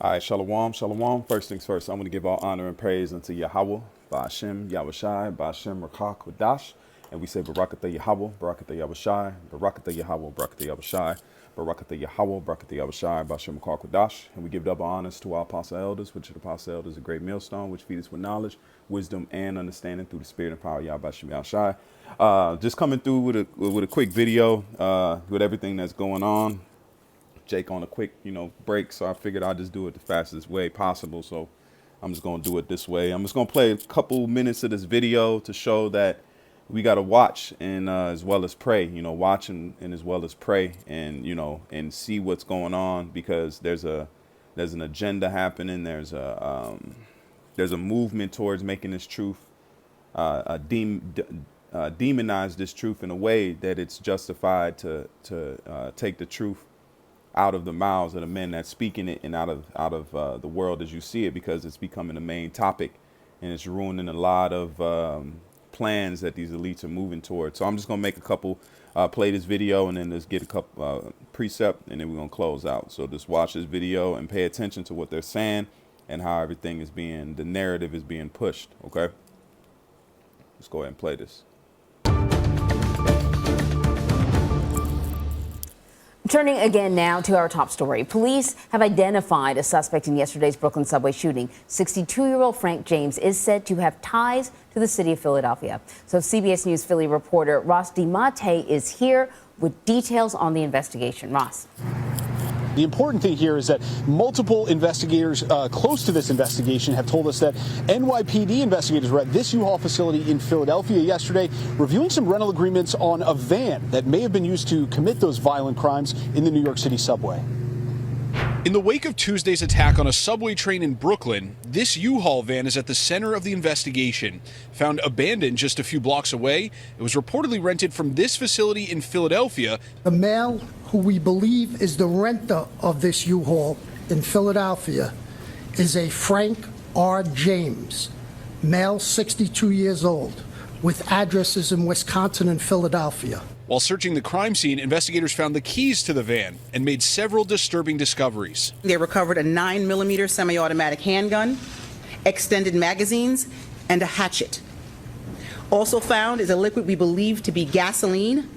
All right, shalom, shalom. First things first, I'm going to give all honor and praise unto Yahweh, Ba'ashem, Yahushai, Ba'ashem, Rakah, Kodash. And we say, Barakatah Yahweh, Barakatah Yahushai, Barakatah Yahweh, Barakatah Yahushai, Barakatah Yahweh, Barakatah Yahushai, Ba'ashem, Rakah, Kodash. And we give double honors to our apostle elders, which are the apostle elders, a great millstone, which feed us with knowledge, wisdom, and understanding through the spirit and power of Yahweh, Ba'ashem, Yahushai. Just coming through with a quick video with everything that's going on. Jake on a quick, break, so I figured I'd just do it the fastest way possible. So I'm just gonna do it this way. I'm just gonna play a couple minutes of this video to show that we gotta watch and as well as pray. Watch and as well as pray, and and see what's going on, because there's an agenda happening. There's a movement towards making this truth demonize this truth in a way that it's justified to take the truth out of the mouths of the men that's speaking it, and out of the world as you see it, because it's becoming the main topic, and it's ruining a lot of plans that these elites are moving towards. So I'm just gonna make a couple, play this video, and then just get a couple precept, and then we're gonna close out. So just watch this video and pay attention to what they're saying and how everything is the narrative is being pushed. Okay, let's go ahead and play this. Turning again now to our top story. Police have identified a suspect in yesterday's Brooklyn subway shooting. 62-year-old Frank James is said to have ties to the city of Philadelphia. So CBS News Philly reporter Ross DiMattei is here with details on the investigation. Ross. The important thing here is that multiple investigators close to this investigation have told us that NYPD investigators were at this U-Haul facility in Philadelphia yesterday reviewing some rental agreements on a van that may have been used to commit those violent crimes in the New York City subway. In the wake of Tuesday's attack on a subway train in Brooklyn, this U-Haul van is at the center of the investigation. Found abandoned just a few blocks away, it was reportedly rented from this facility in Philadelphia. The male who we believe is the renter of this U-Haul in Philadelphia is a Frank R. James, male, 62 years old, with addresses in Wisconsin and Philadelphia. While searching the crime scene, investigators found the keys to the van and made several disturbing discoveries. They recovered a 9mm semi-automatic handgun, extended magazines, and a hatchet. Also found is a liquid we believe to be gasoline,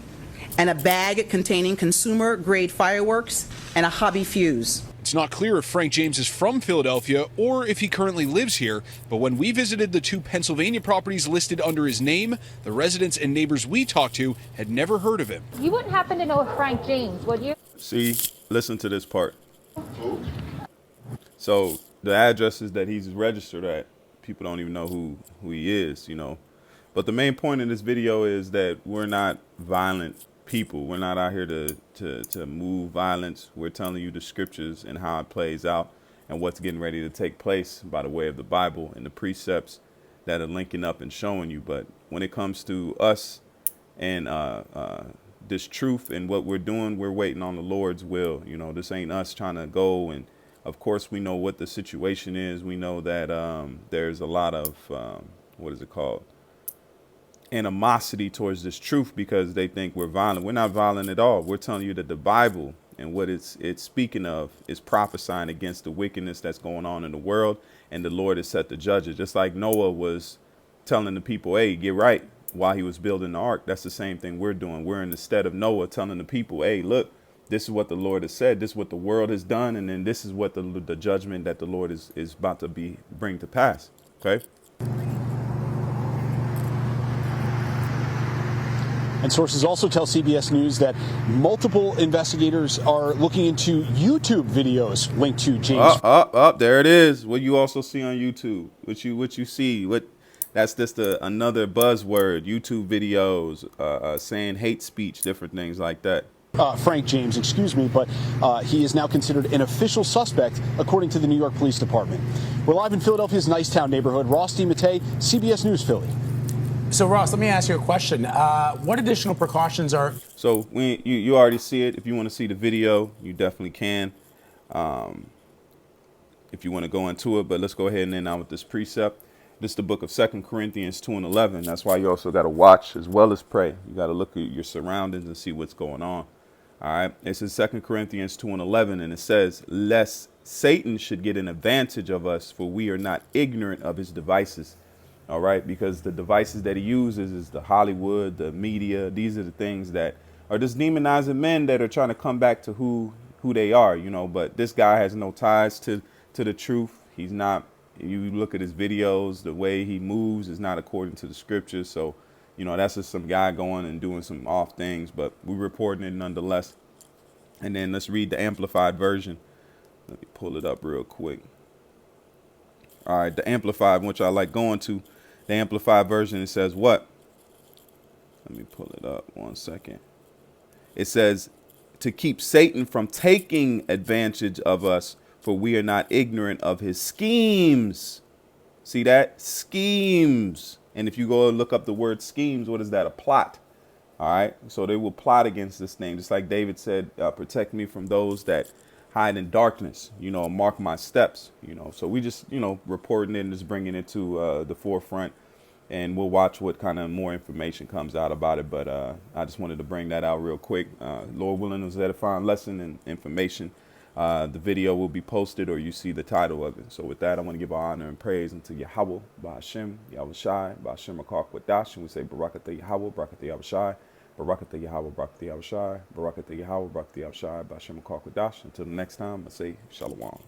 and a bag containing consumer-grade fireworks and a hobby fuse. It's not clear if Frank James is from Philadelphia or if he currently lives here, but when we visited the two Pennsylvania properties listed under his name, the residents and neighbors we talked to had never heard of him. You wouldn't happen to know a Frank James, would you? See, listen to this part. So the addresses that he's registered at, people don't even know who he is, But the main point in this video is that we're not violent people. We're not out here to move violence. We're telling you the scriptures and how it plays out and what's getting ready to take place by the way of the Bible and the precepts that are linking up and showing you. But when it comes to us and this truth and what we're doing, we're waiting on the Lord's will. This ain't us trying to go. And of course, we know what the situation is. We know that there's a lot of animosity towards this truth, because they think we're violent. We're not violent at all. We're telling you that the Bible and what it's speaking of is prophesying against the wickedness that's going on in the world, and the Lord has set the judges. Just like Noah was telling the people, hey, get right, while he was building the ark. That's the same thing we're doing. We're in the stead of Noah telling the people, hey, look, this is what the Lord has said. This is what the world has done. And then this is what the judgment that the Lord is about to bring to pass. Okay. And sources also tell CBS News that multiple investigators are looking into YouTube videos linked to James. There it is. What you also see on YouTube, what you see, that's just another buzzword. YouTube videos, saying hate speech, different things like that. Frank James, excuse me, but he is now considered an official suspect, according to the New York Police Department. We're live in Philadelphia's Nicetown neighborhood. Ross DiMattei, CBS News Philly. So, Ross, let me ask you a question. What additional precautions are... So you already see it. If you want to see the video, you definitely can. If you want to go into it, but let's go ahead and end out with this precept. This is the book of 2 Corinthians 2:11. That's why you also got to watch as well as pray. You got to look at your surroundings and see what's going on. All All right. It's in 2 Corinthians 2:11, and it says, lest Satan should get an advantage of us, for we are not ignorant of his devices. All right. Because the devices that he uses is the Hollywood, the media. These are the things that are just demonizing men that are trying to come back to who they are, you know. But this guy has no ties to the truth. He's not. You look at his videos, the way he moves is not according to the scriptures. So, you know, that's just some guy going and doing some off things, but we're reporting it nonetheless. And then let's read the amplified version. Let me pull it up real quick. All right, the amplified, which I like going to, the amplified version, it says what? Let me pull it up 1 second. It says, to keep Satan from taking advantage of us, for we are not ignorant of his schemes. See that? Schemes. And if you go and look up the word schemes, what is that? A plot. All right. So they will plot against this thing. Just like David said, protect me from those that hide in darkness, you know, mark my steps, you know. So we just, you know, reporting it and just bringing it to the forefront. And we'll watch what kind of more information comes out about it. But I just wanted to bring that out real quick. Lord willing, it was an edifying lesson and information. The video will be posted, or you see the title of it. So with that, I want to give all honor and praise unto Yahweh, Ba'ashem, Yahushai, Ba'ashem Rakak Wadash. And we say, Barakatah Yahweh, Barakatah Yahushai, Barakatah Yahweh, Barakatah Yahushai, Barakatah Yahweh, Barakatah Yahushai, Ba'ashem Rakak Wadash. Until the next time, I say, Shalom.